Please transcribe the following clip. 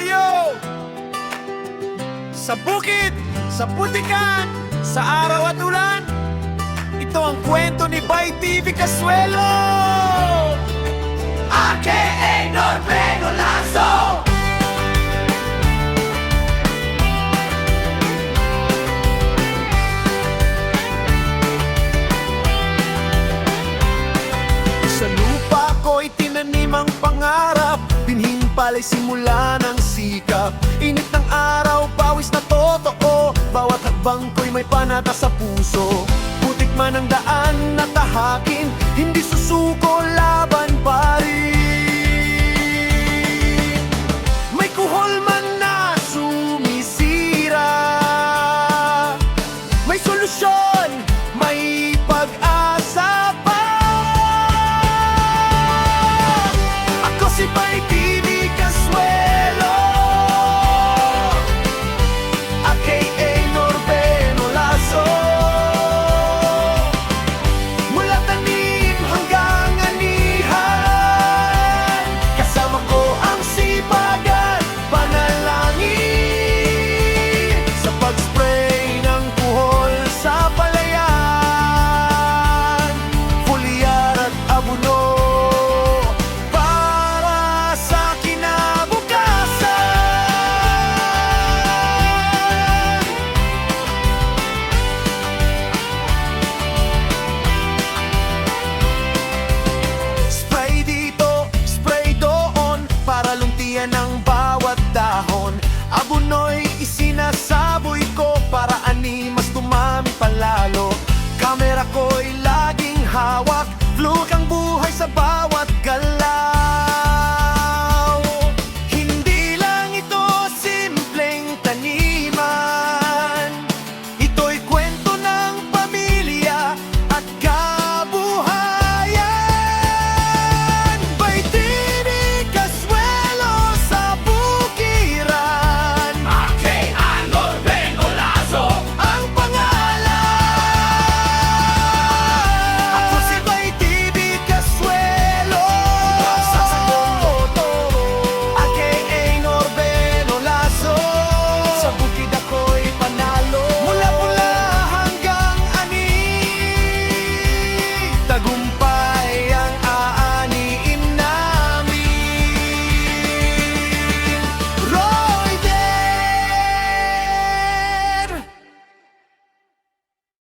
baryo, sa bukid, sa putikan, sa araw at ulan. Ito ang kwento ni Bay TV Casuelo, a.k.a. Norbeno Lazo. Sa lupa ko'y tinanim ang pangarap, binhing pala'y simula ng sikap. Init ng araw, pawis na totoo, bawat hakbang ko'y may panata sa puso. Putik man ang daan na tahakin, hindi susuko, laban pa rin. May kuhol man na sumisira, may solusyon, may pag-asa pa. Ako si Bay TV Casuelo, a.k.a. Norbeno Lazo. Mula tanim hanggang anihan, kasama ko ang sipag at panalangin. Sa pag-spray ng kuhol sa palayan, foliar at abono, para sa kinabukasan. Spray dito, spray doon, para luntian ang bawat dahon. Abono'y isinasaboy ko, para ani mas dumami palalo. Kamera ko'y laging hawak, fluid